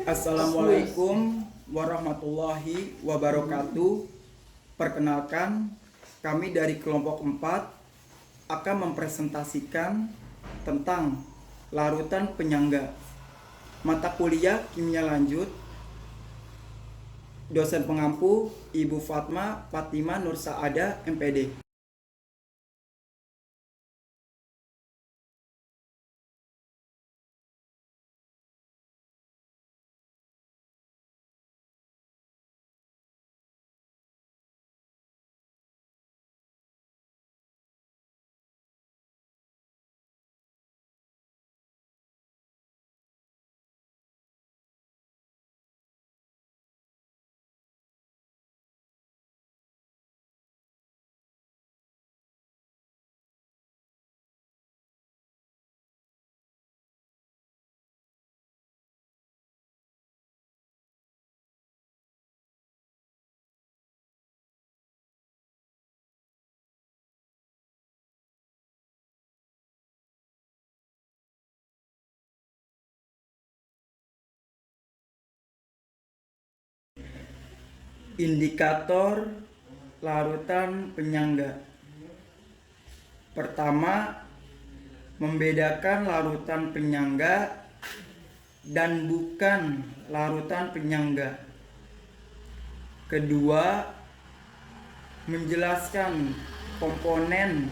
Assalamualaikum warahmatullahi wabarakatuh. Perkenalkan, kami dari kelompok 4 akan mempresentasikan tentang larutan penyangga. Mata kuliah kimia lanjut. Dosen pengampu Ibu Fatima Nur Saada, MPD. Indikator larutan penyangga. Pertama, membedakan larutan penyangga dan bukan larutan penyangga. Kedua, menjelaskan komponen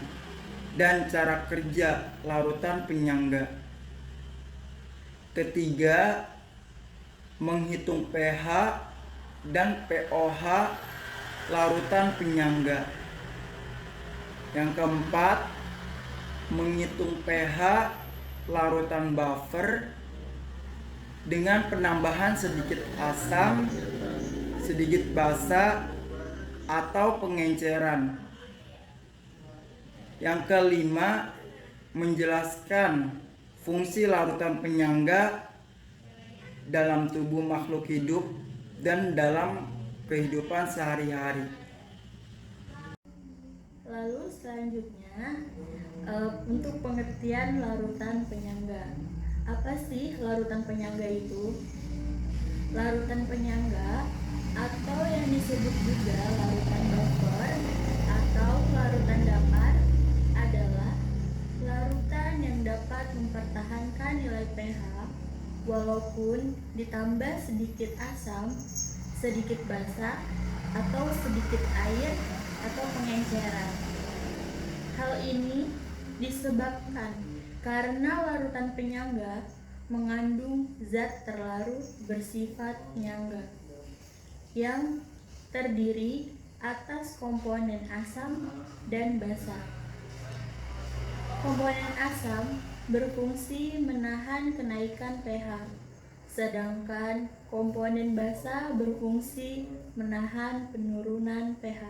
dan cara kerja larutan penyangga. Ketiga, menghitung pH dan pOH larutan penyangga. Yang keempat, menghitung pH larutan buffer dengan penambahan sedikit asam, sedikit basa, atau pengenceran. Yang kelima, menjelaskan fungsi larutan penyangga dalam tubuh makhluk hidup dan dalam kehidupan sehari-hari. Lalu selanjutnya untuk pengertian larutan penyangga. Apa sih larutan penyangga itu? Larutan penyangga atau yang disebut juga larutan buffer atau larutan datar adalah larutan yang dapat mempertahankan nilai pH walaupun ditambah sedikit asam, sedikit basa, atau sedikit air atau pengenceran. Hal ini disebabkan karena larutan penyangga mengandung zat terlarut bersifat penyangga yang terdiri atas komponen asam dan basa. Komponen asam berfungsi menahan kenaikan pH, sedangkan komponen basa berfungsi menahan penurunan pH.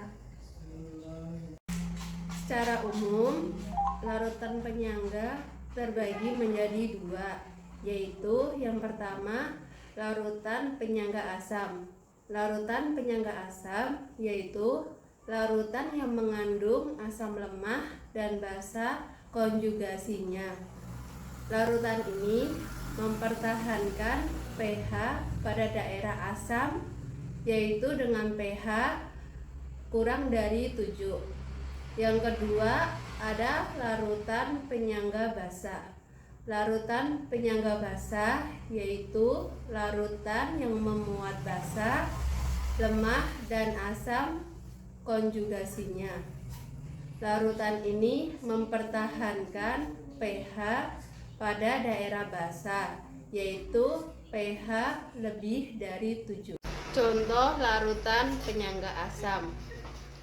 Secara umum, larutan penyangga terbagi menjadi dua, yaitu yang pertama, larutan penyangga asam. Larutan penyangga asam yaitu larutan yang mengandung asam lemah dan basa konjugasinya. Larutan ini mempertahankan pH pada daerah asam, yaitu dengan pH kurang dari 7. Yang kedua ada larutan penyangga basa. Larutan penyangga basa yaitu larutan yang memuat basa, lemah, dan asam konjugasinya. Larutan ini mempertahankan pH pada daerah basa, yaitu pH lebih dari 7. Contoh larutan penyangga asam.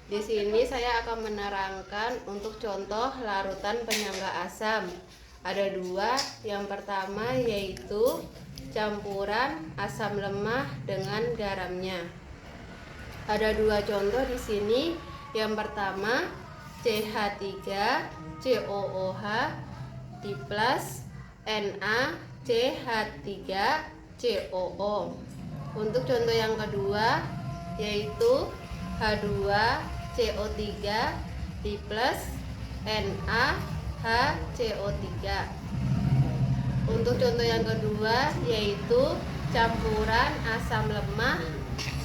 Di sini saya akan menerangkan untuk contoh larutan penyangga asam. Ada dua. Yang pertama yaitu campuran asam lemah dengan garamnya. Ada dua contoh di sini. Yang pertama CH3COOH di plus NaCH3COO. Untuk contoh yang kedua yaitu H2CO3 di plus NaHCO3. Untuk contoh yang kedua yaitu campuran asam lemah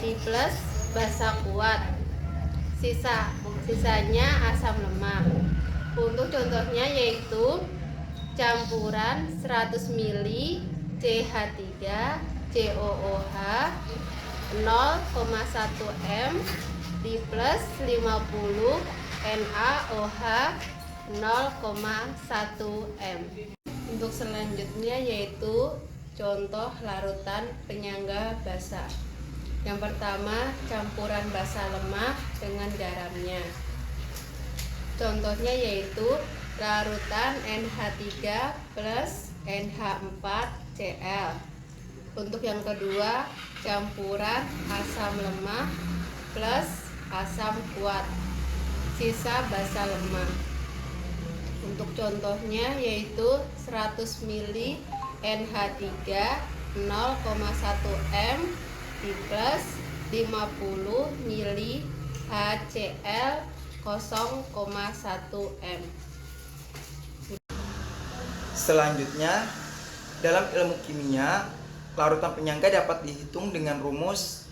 di plus basa kuat. Sisanya asam lemah. Untuk contohnya yaitu campuran 100 ml CH3 COOH 0,1 m di plus 50 NaOH 0,1 m. Untuk selanjutnya yaitu contoh larutan penyangga basa. Yang pertama, campuran basa lemah dengan garamnya. Contohnya yaitu larutan NH3 plus NH4Cl. Untuk yang kedua, campuran asam lemah plus asam kuat, sisa basa lemah. Untuk contohnya yaitu 100 ml NH3 0,1 m di plus 50 ml HCl 0,1 m. Selanjutnya, dalam ilmu kimia, larutan penyangga dapat dihitung dengan rumus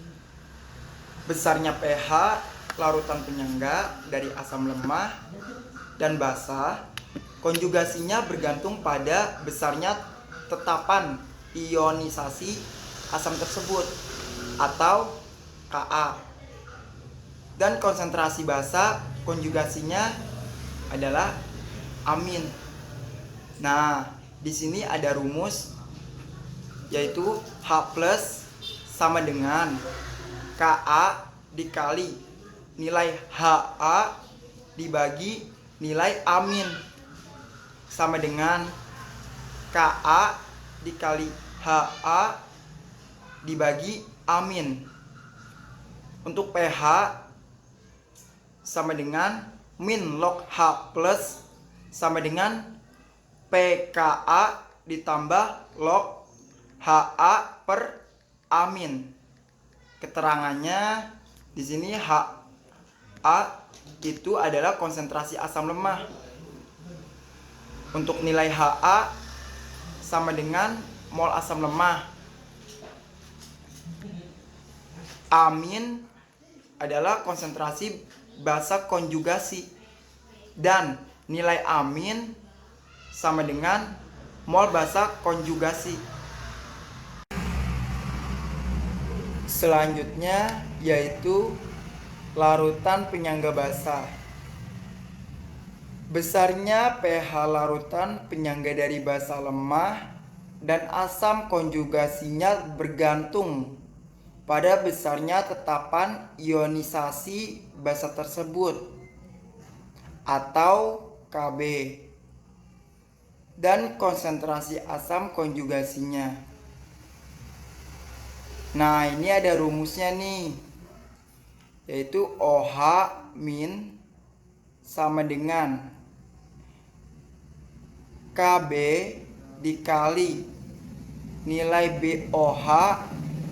besarnya pH larutan penyangga dari asam lemah dan basa. Konjugasinya bergantung pada besarnya tetapan ionisasi asam tersebut atau Ka. Dan konsentrasi basa konjugasinya adalah amin. Nah, di sini ada rumus yaitu H+ sama dengan Ka dikali nilai Ha dibagi nilai amin sama dengan Ka dikali Ha dibagi amin. Untuk pH sama dengan min log H+ sama dengan pKa ditambah log Ha per amin. Keterangannya di sini Ha itu adalah konsentrasi asam lemah. Untuk nilai Ha sama dengan mol asam lemah. Amin adalah konsentrasi basa konjugasi dan nilai amin sama dengan mol basa konjugasi. Selanjutnya yaitu larutan penyangga basa. Besarnya pH larutan penyangga dari basa lemah dan asam konjugasinya bergantung pada besarnya tetapan ionisasi basa tersebut atau Kb dan konsentrasi asam konjugasinya. Nah, ini ada rumusnya nih, yaitu OH min sama dengan Kb dikali nilai BOH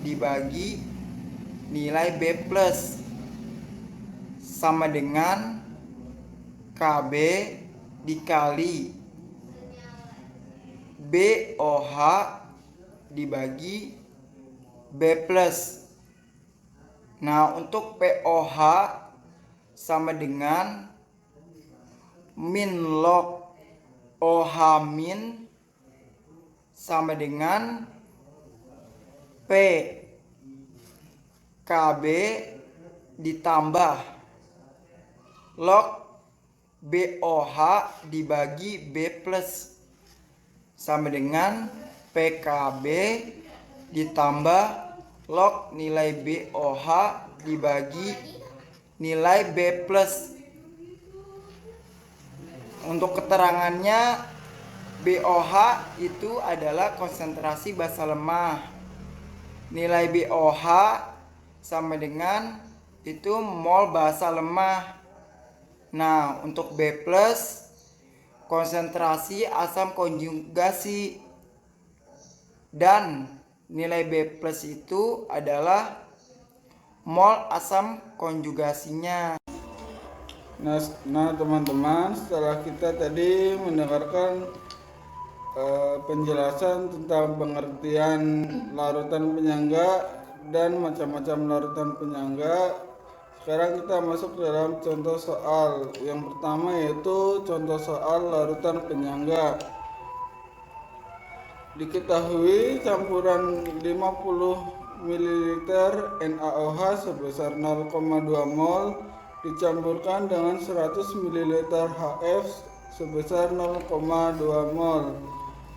dibagi nilai B+ sama dengan Kb dikali BOH dibagi B+. Nah, untuk POH sama dengan min log OH min sama dengan P Kb ditambah log BOH dibagi B+ sama dengan PKB ditambah log nilai BOH dibagi nilai B+. Untuk keterangannya, BOH itu adalah konsentrasi basa lemah. Nilai BOH sama dengan itu mol basa lemah. Nah, untuk B+, konsentrasi asam konjugasi. Dan nilai B+ itu adalah mol asam konjugasinya. Nah teman-teman, setelah kita tadi mendengarkan penjelasan tentang pengertian larutan penyangga dan macam-macam larutan penyangga. Sekarang kita masuk dalam contoh soal. Yang pertama yaitu contoh soal larutan penyangga. Diketahui campuran 50 ml NaOH sebesar 0,2 mol dicampurkan dengan 100 ml HF sebesar 0,2 mol.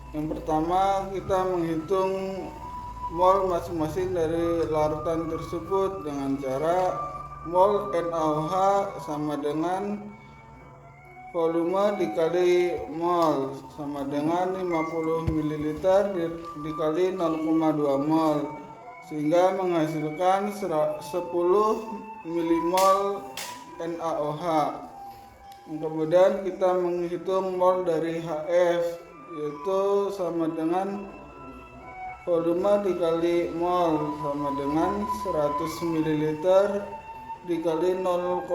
Yang pertama, kita menghitung mol masing-masing dari larutan tersebut dengan cara mol NaOH sama dengan volume dikali mol sama dengan 50 ml dikali 0,2 mol, sehingga menghasilkan 10 milimol NaOH. Kemudian kita menghitung mol dari HF, yaitu sama dengan volume dikali mol sama dengan 100 ml dikali 0,2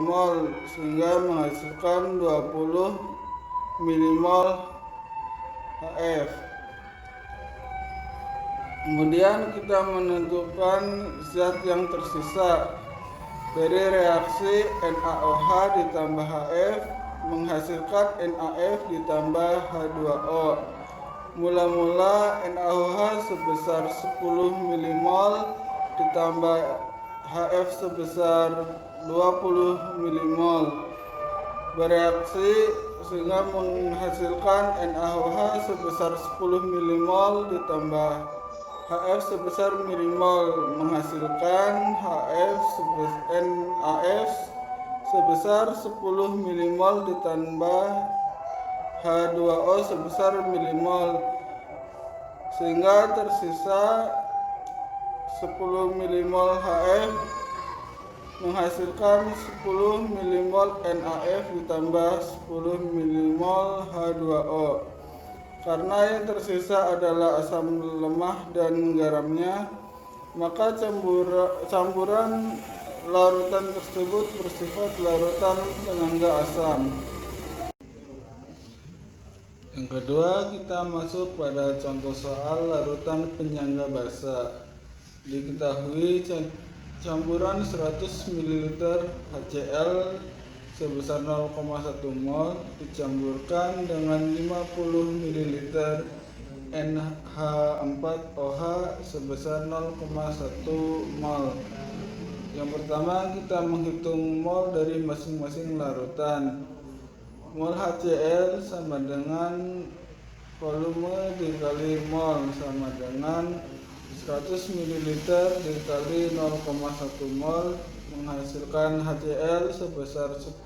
mol, sehingga menghasilkan 20 milimol HF. Kemudian kita menentukan zat yang tersisa dari reaksi NaOH ditambah HF menghasilkan NaF ditambah H2O. Mula-mula NaOH sebesar 10 milimol ditambah HF sebesar 20 milimol bereaksi sehingga menghasilkan NaOH sebesar 10 milimol ditambah HF sebesar milimol menghasilkan NaF sebesar 10 milimol ditambah H2O sebesar milimol, sehingga tersisa 10 milimol HF menghasilkan 10 milimol NaF ditambah 10 milimol H2O. Karena yang tersisa adalah asam lemah dan garamnya, maka campuran larutan tersebut bersifat larutan penyangga asam. Yang kedua, kita masuk pada contoh soal larutan penyangga basa. Diketahui campuran 100 ml HCl sebesar 0,1 mol dicampurkan dengan 50 ml NH4OH sebesar 0,1 mol. Yang pertama, kita menghitung mol dari masing-masing larutan. Mol HCl sama dengan volume dikali mol sama dengan 100 ml dikali 0,1 mol menghasilkan HCl sebesar 10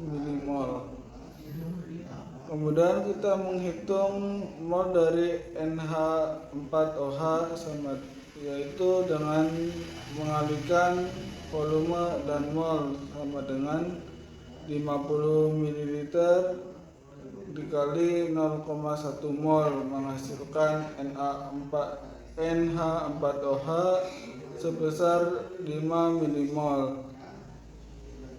milimol. Kemudian kita menghitung mol dari NH4OH yaitu dengan mengalihkan volume dan mol sama dengan 50 ml dikali 0,1 mol menghasilkan NH4OH sebesar 5 milimol.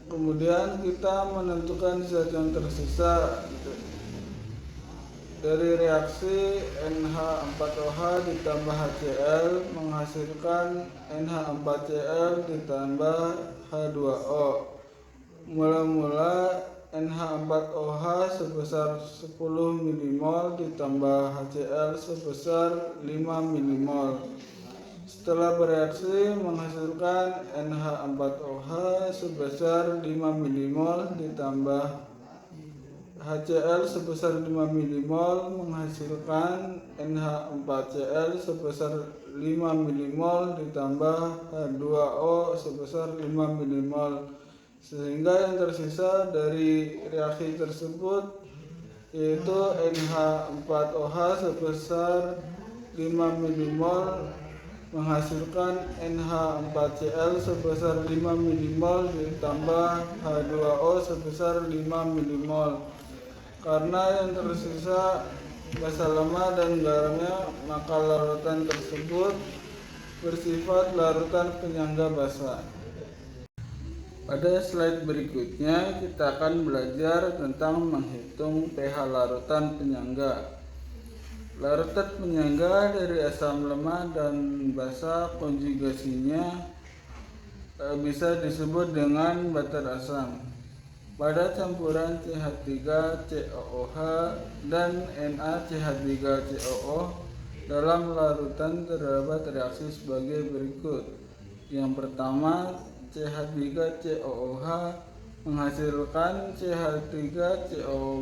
Kemudian kita menentukan zat yang tersisa dari reaksi NH4OH ditambah HCl menghasilkan NH4Cl ditambah H2O. Mula-mula NH4OH sebesar 10 milimol ditambah HCl sebesar 5 milimol. Setelah bereaksi menghasilkan NH4OH sebesar 5 milimol ditambah HCl sebesar 5 milimol menghasilkan NH4Cl sebesar 5 milimol ditambah H2O sebesar 5 milimol, sehingga yang tersisa dari reaksi tersebut yaitu NH4OH sebesar 5 milimol menghasilkan NH4Cl sebesar 5 milimol ditambah H2O sebesar 5 milimol. Karena yang tersisa basa lemah dan garamnya, maka larutan tersebut bersifat larutan penyangga basa. Pada slide berikutnya kita akan belajar tentang menghitung pH larutan penyangga. Larutan penyangga dari asam lemah dan basa konjugasinya bisa disebut dengan batar asam. Pada campuran CH3COOH dan NaCH3COO dalam larutan terdapat reaksi sebagai berikut. Yang pertama, CH3COOH menghasilkan CH3CO-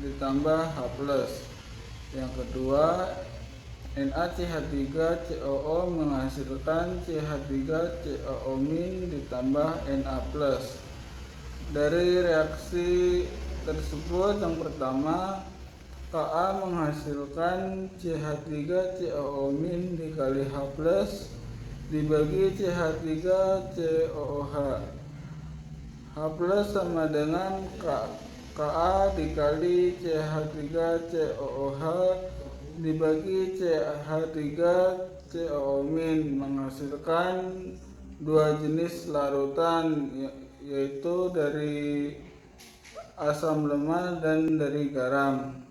ditambah H+. Yang kedua, NaCH3COO menghasilkan CH3CO- ditambah Na+. Dari reaksi tersebut, yang pertama, Ka menghasilkan CH3CO- dikali H+ dibagi CH3COOH. H+ sama dengan Ka dikali CH3COOH dibagi CH3CO- menghasilkan dua jenis larutan, yaitu dari asam lemah dan dari garam.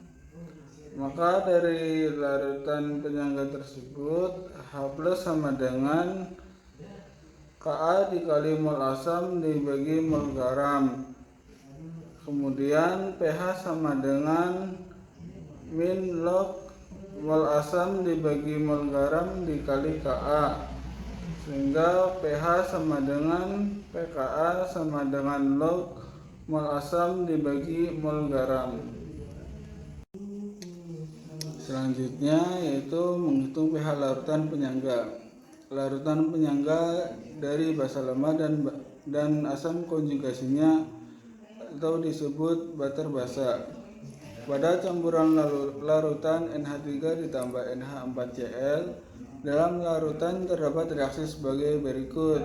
Maka dari larutan penyangga tersebut, H+ sama dengan Ka dikali mol asam dibagi mol garam. Kemudian pH sama dengan min log mol asam dibagi mol garam dikali Ka, sehingga pH sama dengan pKa sama dengan log mol asam dibagi mol garam. Selanjutnya yaitu menghitung pH larutan penyangga. Larutan penyangga dari basa lemah dan asam konjugasinya atau disebut batar basa. Pada campuran larutan NH3 ditambah NH4Cl, dalam larutan terdapat reaksi sebagai berikut.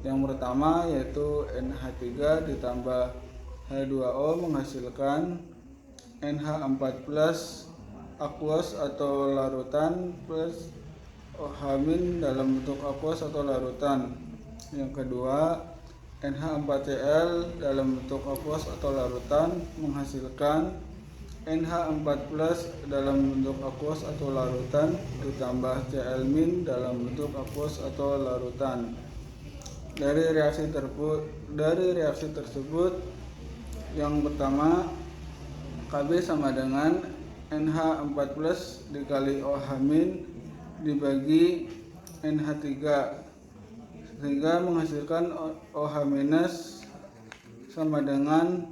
Yang pertama yaitu NH3 ditambah H2O menghasilkan NH4+ aqueous atau larutan plus OH- dalam bentuk aqueous atau larutan. Yang kedua, NH4Cl dalam bentuk aqueous atau larutan menghasilkan NH4+ dalam bentuk aqueous atau larutan ditambah Cl- dalam bentuk aqueous atau larutan. Dari reaksi tersebut, yang pertama, Kb sama dengan NH4+ dikali OH- dibagi NH3, sehingga menghasilkan OH- sama dengan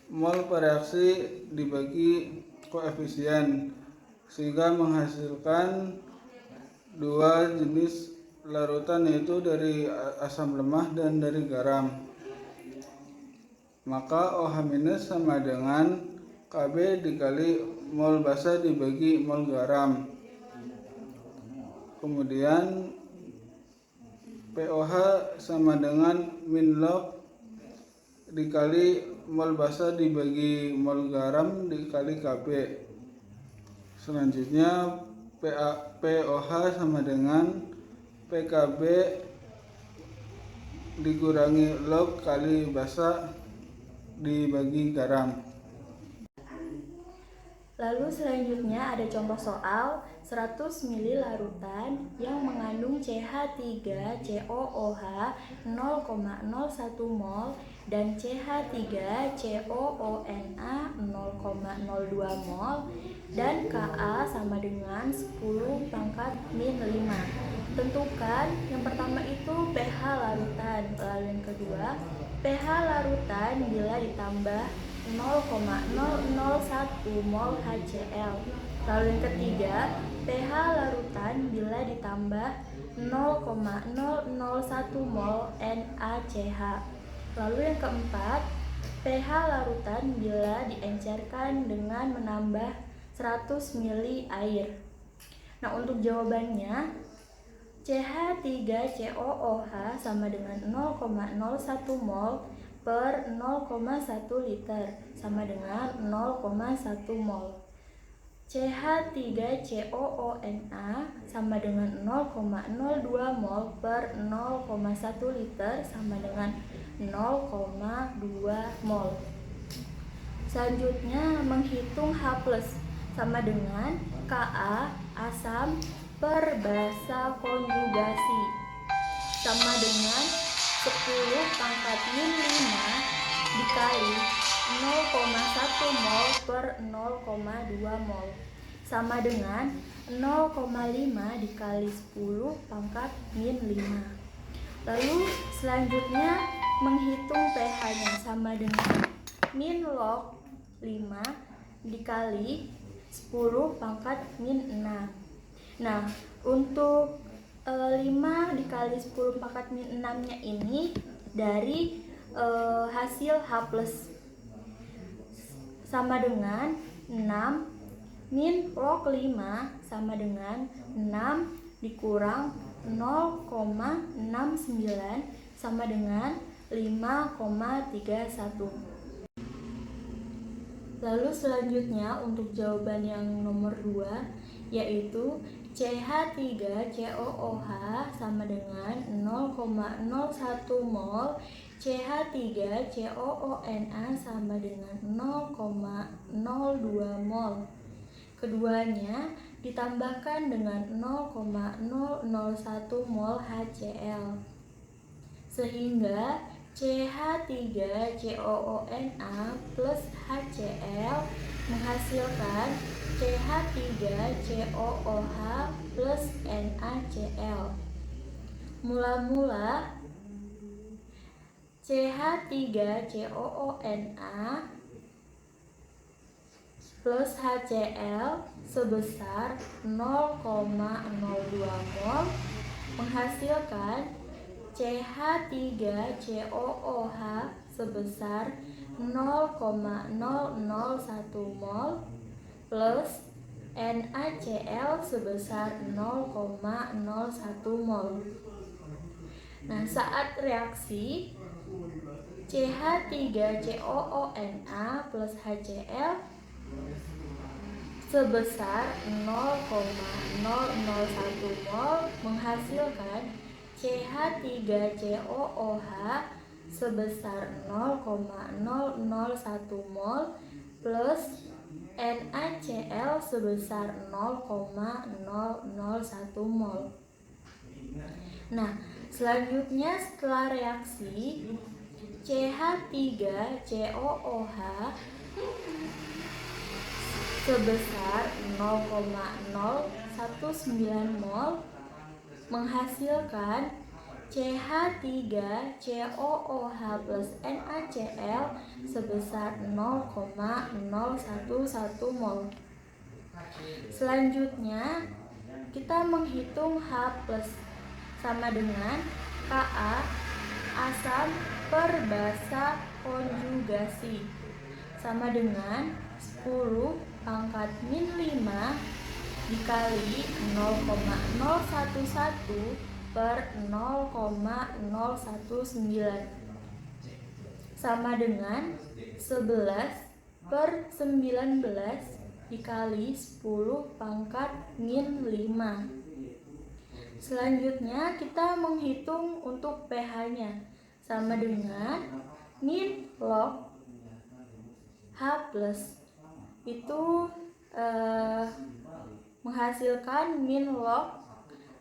mol per reaksi dibagi koefisien, sehingga menghasilkan dua jenis larutan, yaitu dari asam lemah dan dari garam. Maka OH- sama dengan Kb dikali mol basa dibagi mol garam. Kemudian POH sama dengan min log dikali mol basa dibagi mol garam dikali Kb. Selanjutnya POH sama dengan PKB dikurangi log kali basa dibagi garam. Lalu selanjutnya ada contoh soal 100 ml larutan yang mengandung CH3COOH 0,01 mol dan CH3COONa 0,02 mol dan Ka sama dengan 10⁻⁵. Tentukan yang pertama itu pH larutan, lalu yang kedua pH larutan bila ditambah 0,001 mol HCl. Lalu yang ketiga, pH larutan bila ditambah 0,001 mol NaCH. Lalu yang keempat, pH larutan bila diencerkan dengan menambah 100 ml air. Nah, untuk jawabannya CH3COOH sama dengan 0,01 mol per 0,1 liter sama dengan 0,1 mol. CH3COONa sama dengan 0,02 mol per 0,1 liter sama dengan 0,2 mol. Selanjutnya menghitung H+. sama dengan Ka asam per basa konjugasi sama dengan 10 pangkat min 5 dikali 0,1 mol per 0,2 mol sama dengan 0,5 dikali 10 pangkat min 5. Lalu selanjutnya menghitung pH-nya sama dengan min log 5 dikali 10 pangkat min 6. Nah, untuk 5 dikali 10 pangkat min 6 nya ini dari hasil H plus sama dengan 6 min log 5 sama dengan 6 dikurang 0,69 sama dengan 5,31. Lalu selanjutnya untuk jawaban yang nomor 2 yaitu CH3COOH sama dengan 0,01 mol, CH3COONA sama dengan 0,02 mol. Keduanya ditambahkan dengan 0,001 mol HCl sehingga CH3COONA plus HCl menghasilkan CH3COOH plus NaCl. Mula-mula CH3COONA plus HCl sebesar 0,02 mol menghasilkan CH3COOH sebesar 0,001 mol plus NaCl sebesar 0,01 mol. Nah, saat reaksi CH3COONA plus HCl sebesar 0,001 mol menghasilkan CH3COOH sebesar 0,001 mol plus NaCl sebesar 0,001 mol. Nah, selanjutnya setelah reaksi CH3COOH sebesar 0,019 mol menghasilkan CH3COOH plus NaCl sebesar 0,011 mol. Selanjutnya kita menghitung H plus sama dengan Ka asam per basa konjugasi sama dengan 10 pangkat min 5 dikali 0,011 per 0,019 sama dengan 11 per 19 dikali 10 pangkat min 5. Selanjutnya kita menghitung untuk pH-nya sama dengan min log H plus itu menghasilkan min log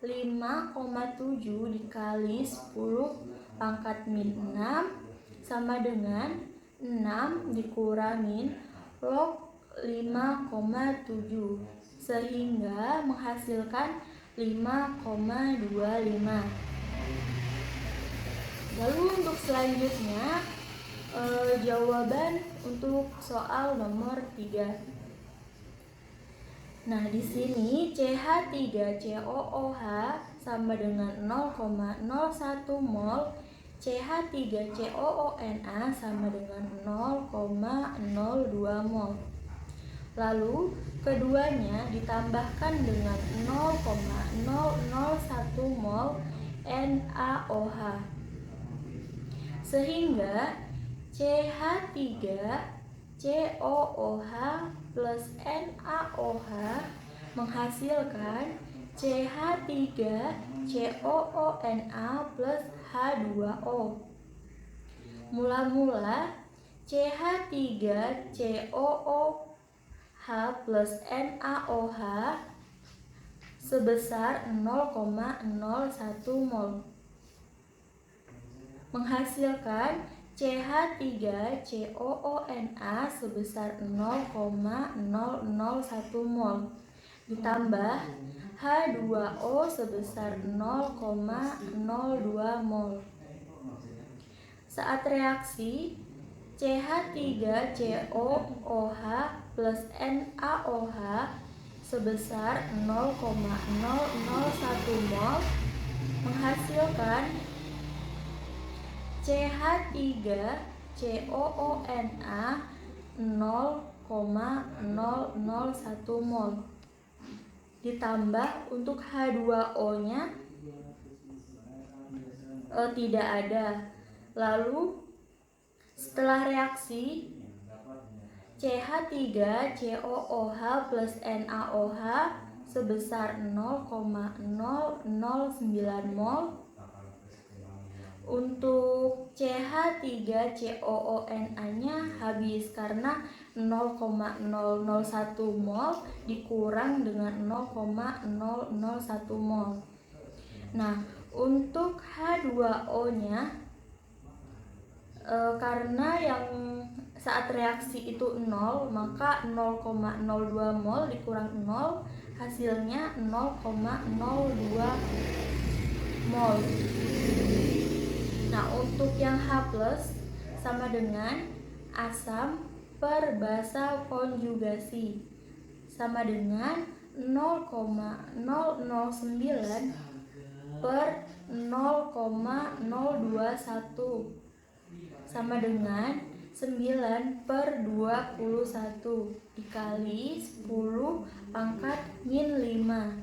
5,7 dikali 10 pangkat min 6 sama dengan 6 dikurangin log 5,7 sehingga menghasilkan 5,25. Lalu untuk selanjutnya jawaban untuk soal nomor 3. Nah, di sini CH3COOH sama dengan 0,01 mol, CH3COONA sama dengan 0,02 mol. Lalu keduanya ditambahkan dengan 0,001 mol NaOH sehingga CH3COOH plus NaOH menghasilkan CH3COONA plus H2O. Mula-mula CH3COOH plus NaOH sebesar 0,01 mol, menghasilkan CH3COONa sebesar 0,001 mol ditambah H2O sebesar 0,02 mol. Saat reaksi, CH3COOH plus NaOH sebesar 0,001 mol menghasilkan CH3COONa 0,001 mol ditambah untuk H2O nya tidak ada. Lalu setelah reaksi, CH3COOH plus NaOH sebesar 0,009 mol. Untuk CH3COONa nya habis karena 0,001 mol dikurang dengan 0,001 mol. Nah, untuk H2O nya karena yang saat reaksi itu 0, maka 0,02 mol dikurang 0 hasilnya 0,02 mol. Nah, untuk yang H+ sama dengan asam per basa konjugasi sama dengan 0,009 per 0,021 sama dengan 9 per 21 dikali 10 pangkat min 5.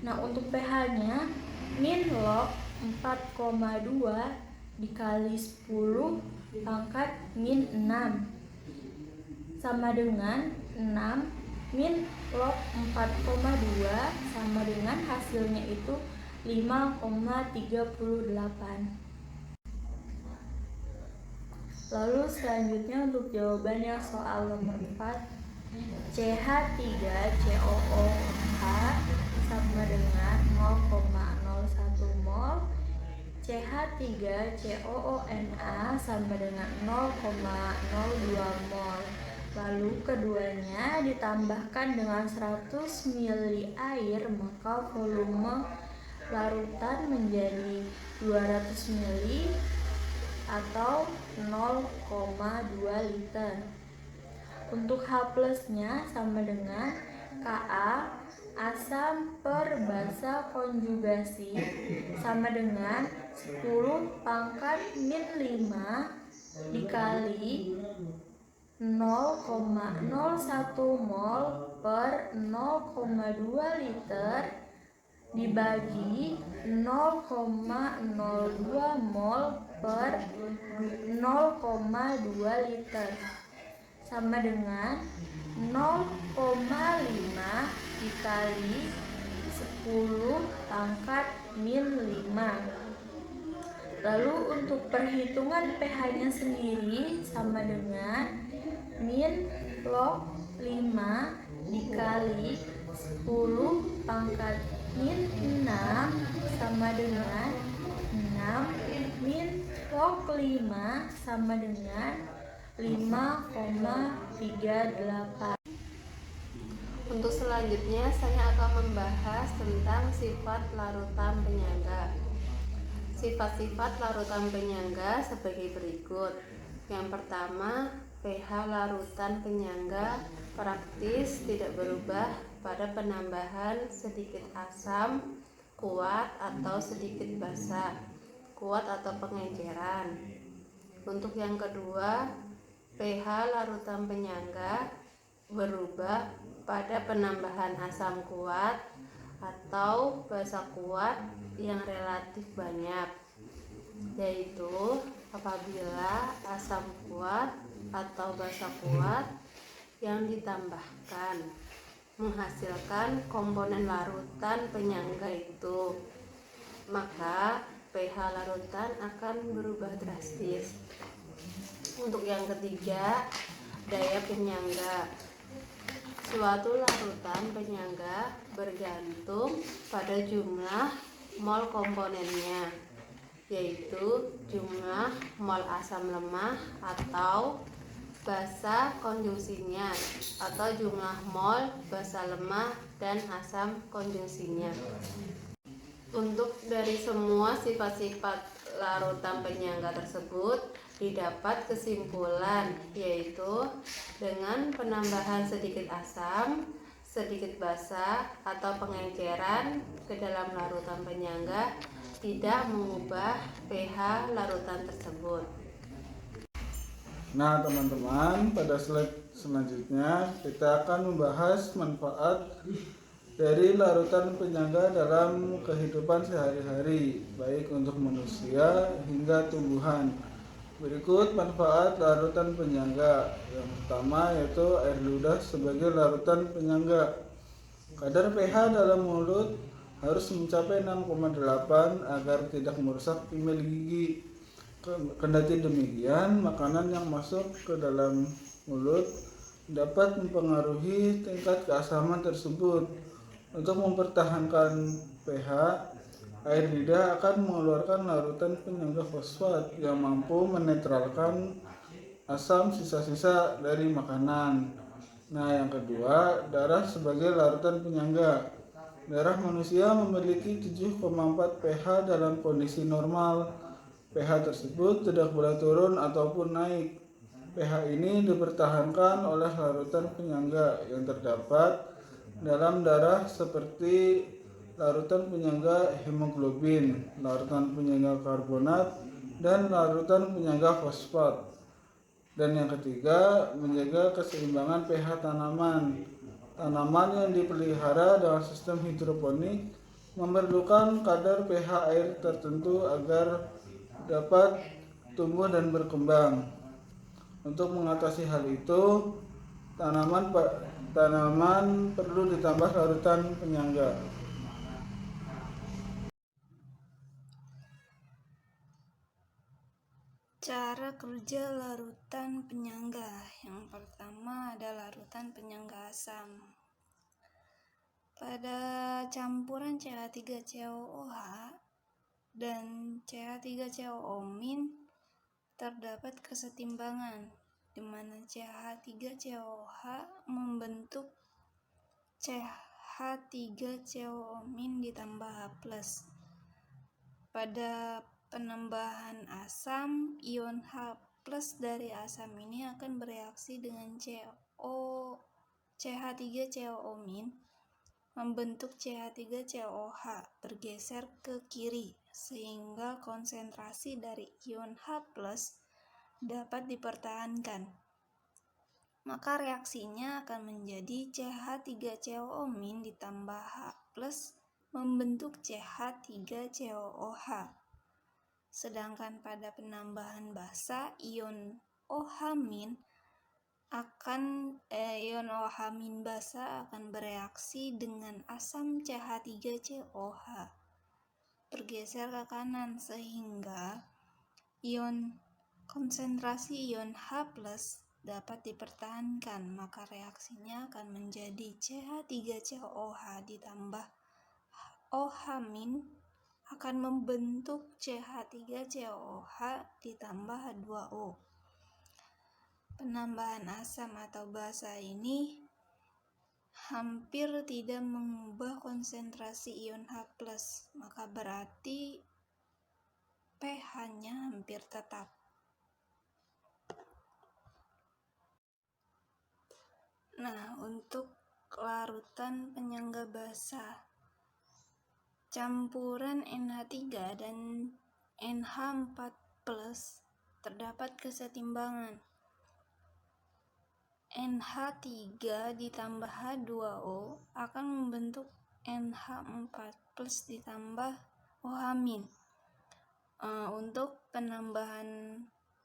Nah, untuk pH nya min log 4,2 dikali 10 pangkat min 6 sama dengan 6 min log 4,2 sama dengan hasilnya itu 5,38. Lalu selanjutnya untuk jawaban yang soal nomor 4, CH3COOH sama dengan 0,01 mol, CH3COONa sama dengan 0,02 mol. Lalu keduanya ditambahkan dengan 100 ml air, maka volume larutan menjadi 200 ml atau 0,2 liter. Untuk H+ nya sama dengan Ka asam per basa konjugasi sama dengan 10 pangkat min 5 dikali 0,01 mol per 0,2 liter dibagi 0,02 mol per 0,2 liter sama dengan 0,5 dikali 10 pangkat min 5. Lalu untuk perhitungan pH nya sendiri sama dengan min log 5 dikali 10 pangkat min 6 sama dengan 6 min log 5 sama dengan 5,38. Untuk selanjutnya saya akan membahas tentang sifat larutan penyangga. Sifat-sifat larutan penyangga sebagai berikut. Yang pertama, pH larutan penyangga praktis tidak berubah pada penambahan sedikit asam, kuat atau sedikit basa, kuat atau pengenceran. Untuk yang kedua, pH larutan penyangga berubah pada penambahan asam kuat atau basa kuat yang relatif banyak, yaitu apabila asam kuat atau basa kuat yang ditambahkan menghasilkan komponen larutan penyangga itu, maka pH larutan akan berubah drastis. Untuk yang ketiga, daya penyangga. Suatu larutan penyangga bergantung pada jumlah mol komponennya, yaitu jumlah mol asam lemah atau basa konjungsinya, atau jumlah mol basa lemah dan asam konjungsinya. Untuk dari semua sifat-sifat larutan penyangga tersebut didapat kesimpulan, yaitu dengan penambahan sedikit asam, sedikit basa atau pengenceran ke dalam larutan penyangga tidak mengubah pH larutan tersebut. Nah teman-teman, pada slide selanjutnya kita akan membahas manfaat dari larutan penyangga dalam kehidupan sehari-hari, baik untuk manusia hingga tumbuhan. Berikut manfaat larutan penyangga. Yang pertama yaitu air ludah sebagai larutan penyangga. Kadar pH dalam mulut harus mencapai 6,8 agar tidak merusak email gigi. Kendati demikian, makanan yang masuk ke dalam mulut dapat mempengaruhi tingkat keasaman tersebut. Untuk mempertahankan pH, air lidah akan mengeluarkan larutan penyangga fosfat yang mampu menetralkan asam sisa-sisa dari makanan. Nah, yang kedua, darah sebagai larutan penyangga. Darah manusia memiliki 7,4 pH dalam kondisi normal. pH tersebut tidak boleh turun ataupun naik. pH ini dipertahankan oleh larutan penyangga yang terdapat dalam darah seperti larutan penyangga hemoglobin, larutan penyangga karbonat, dan larutan penyangga fosfat. Dan yang ketiga, menjaga keseimbangan pH tanaman. Tanaman yang dipelihara dengan sistem hidroponik memerlukan kadar pH air tertentu agar dapat tumbuh dan berkembang. Untuk mengatasi hal itu, tanaman perlu ditambah larutan penyangga. Cara kerja larutan penyangga. Yang pertama ada larutan penyangga asam. Pada campuran CH3COOH dan CH3COO- terdapat kesetimbangan, di mana CH3COOH membentuk CH3COO- ditambah H+. Pada penambahan asam, ion H+ dari asam ini akan bereaksi dengan CH3COO- membentuk CH3COOH bergeser ke kiri, sehingga konsentrasi dari ion H+ dapat dipertahankan. Maka reaksinya akan menjadi CH3COO- ditambah H+ membentuk CH3COOH. Sedangkan pada penambahan basa, ion OH- basa akan bereaksi dengan asam CH3COOH bergeser ke kanan, sehingga konsentrasi ion H+ dapat dipertahankan. Maka reaksinya akan menjadi CH3COOH ditambah OH- akan membentuk CH3COOH ditambah H2O. Penambahan asam atau basa ini hampir tidak mengubah konsentrasi ion H+, maka berarti pH-nya hampir tetap. Nah, untuk larutan penyangga basa, campuran NH3 dan NH4+ terdapat kesetimbangan. NH3 ditambah H2O akan membentuk NH4+ ditambah OH-. Untuk penambahan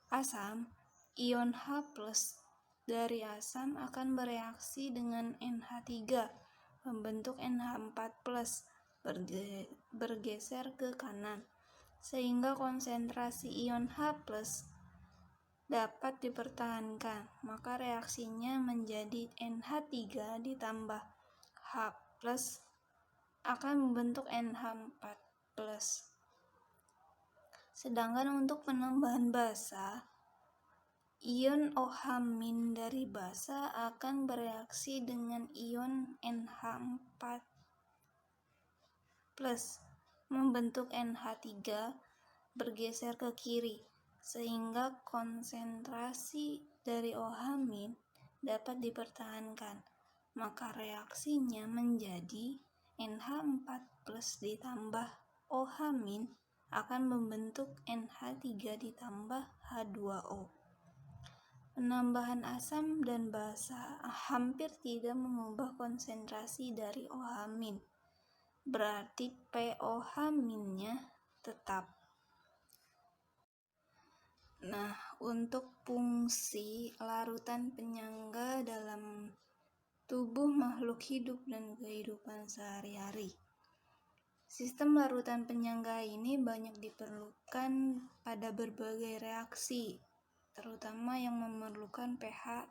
asam, ion H+ dari asam akan bereaksi dengan NH3 membentuk NH4+, bergeser ke kanan, sehingga konsentrasi ion H+ dapat dipertahankan, maka reaksinya menjadi NH3 ditambah H+ akan membentuk NH4+. Sedangkan untuk penambahan basa, ion OH- dari basa akan bereaksi dengan ion NH4+ membentuk NH3 bergeser ke kiri, sehingga konsentrasi dari OH- dapat dipertahankan, maka reaksinya menjadi NH4+ ditambah OH- akan membentuk NH3 ditambah H2O. Penambahan asam dan basa hampir tidak mengubah konsentrasi dari OH-, berarti POH-nya tetap. Nah, untuk fungsi larutan penyangga dalam tubuh makhluk hidup dan kehidupan sehari-hari. Sistem larutan penyangga ini banyak diperlukan pada berbagai reaksi, terutama yang memerlukan pH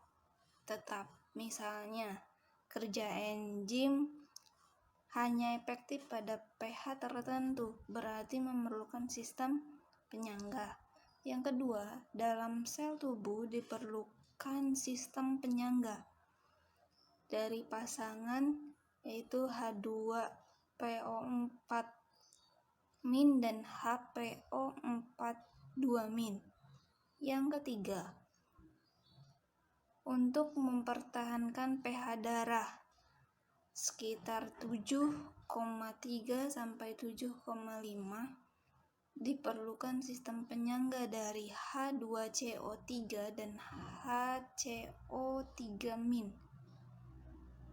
tetap. Misalnya, kerja enzim hanya efektif pada pH tertentu, berarti memerlukan sistem penyangga. Yang kedua, dalam sel tubuh diperlukan sistem penyangga dari pasangan, yaitu H2PO4- dan HPO42-. Yang ketiga, untuk mempertahankan pH darah sekitar 7,3 sampai 7,5, diperlukan sistem penyangga dari H2CO3 dan HCO3-.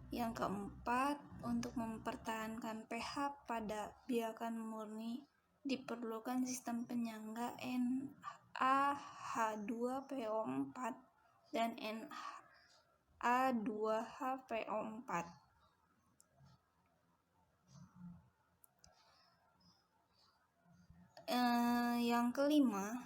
Yang keempat, untuk mempertahankan pH pada biakan murni diperlukan sistem penyangga NaH2PO4 dan Na2HPO4. Yang kelima,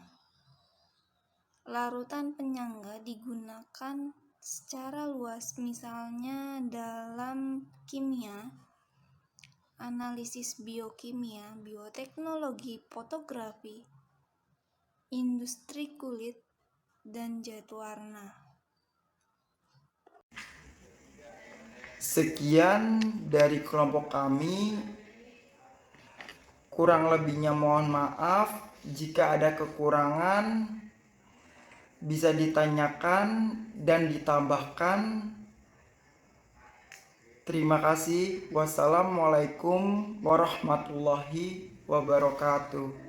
larutan penyangga digunakan secara luas, misalnya dalam kimia, analisis biokimia, bioteknologi, fotografi, industri kulit, dan jat warna. Sekian dari kelompok kami. Kurang lebihnya mohon maaf. Jika ada kekurangan bisa ditanyakan dan ditambahkan. Terima kasih. Wassalamualaikum warahmatullahi wabarakatuh.